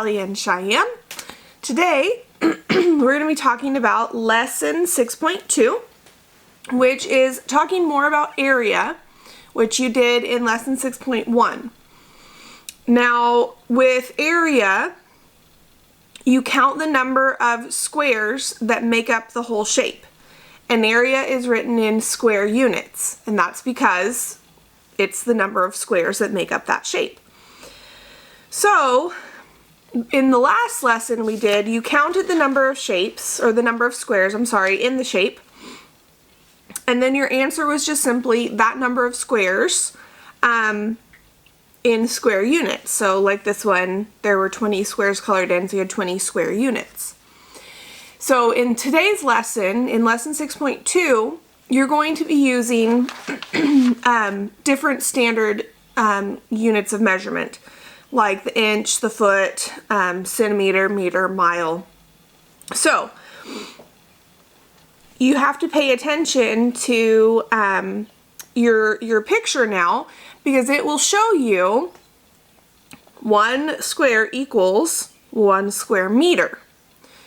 Callie and Cheyenne. Today, we're going to be talking about lesson 6.2, which is talking more about area, which you did in lesson 6.1. Now, with area, you count the number of squares that make up the whole shape. An area is written in square units, and that's because it's the number of squares that make up that shape. So, in the last lesson we did, you counted the number of shapes, or the number of squares, I'm sorry, in the shape, and then your answer was just simply that number of squares in square units. So like this one, there were 20 squares colored in, so you had 20 square units. So in today's lesson, in lesson 6.2, you're going to be using different standard units of measurement, like the inch, the foot, centimeter, meter, mile. So you have to pay attention to your picture now, because it will show you 1 square equals 1 square meter.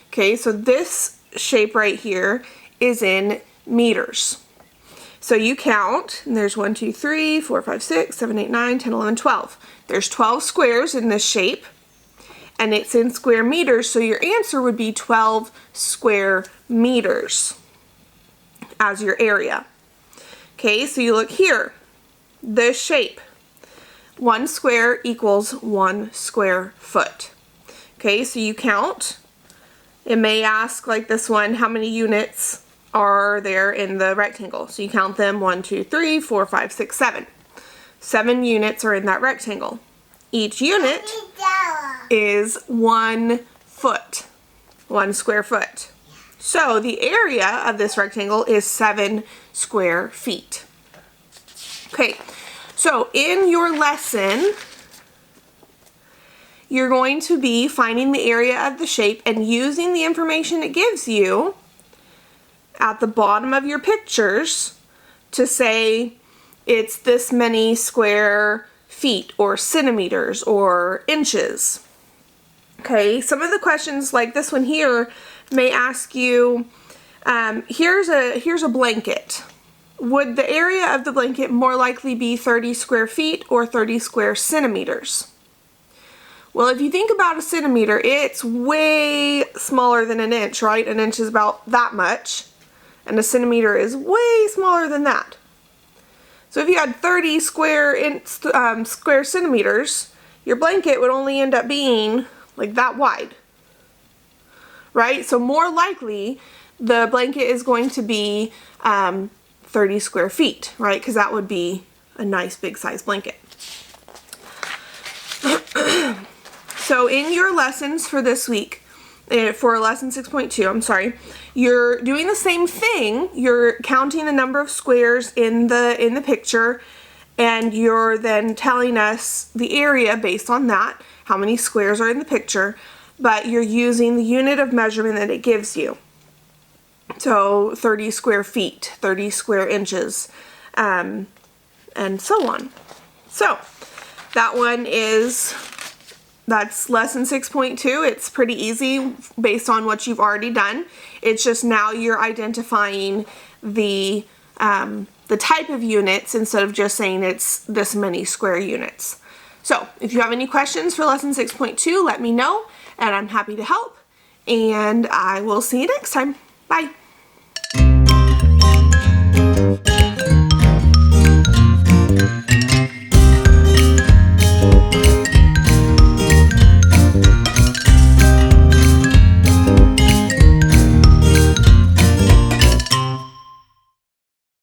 Okay, so this shape right here is in meters. So you count, and there's 1, 2, 3, 4, 5, 6, 7, 8, 9, 10, 11, 12. There's 12 squares in this shape, and it's in square meters, so your answer would be 12 square meters as your area. Okay, so you look here, this shape, 1 square equals 1 square foot. Okay, so you count. It may ask, like this one, how many units are there in the rectangle? So you count them, 1, 2, 3, 4, 5, 6, 7. 7 units are in that rectangle. Each unit is 1 foot, 1 square foot. So the area of this rectangle is 7 square feet. Okay, so in your lesson, you're going to be finding the area of the shape and using the information it gives you at the bottom of your pictures to say it's this many square feet or centimeters or inches. Okay, some of the questions like this one here may ask you, here's a blanket. Would the area of the blanket more likely be 30 square feet or 30 square centimeters? Well, if you think about a centimeter, it's way smaller than an inch, right? An inch is about that much, and a centimeter is way smaller than that. So if you had 30 square centimeters, your blanket would only end up being like that wide, right? So more likely, the blanket is going to be 30 square feet, right? Because that would be a nice big size blanket. So in your lessons for this week, for lesson 6.2, I'm sorry, you're doing the same thing. You're counting the number of squares in the picture, and you're then telling us the area based on that, how many squares are in the picture, but you're using the unit of measurement that it gives you. So 30 square feet, 30 square inches, and so on. So that one that's lesson 6.2. It's pretty easy based on what you've already done. It's just now you're identifying the type of units instead of just saying it's this many square units. So if you have any questions for lesson 6.2, let me know, and I'm happy to help, and I will see you next time. Bye.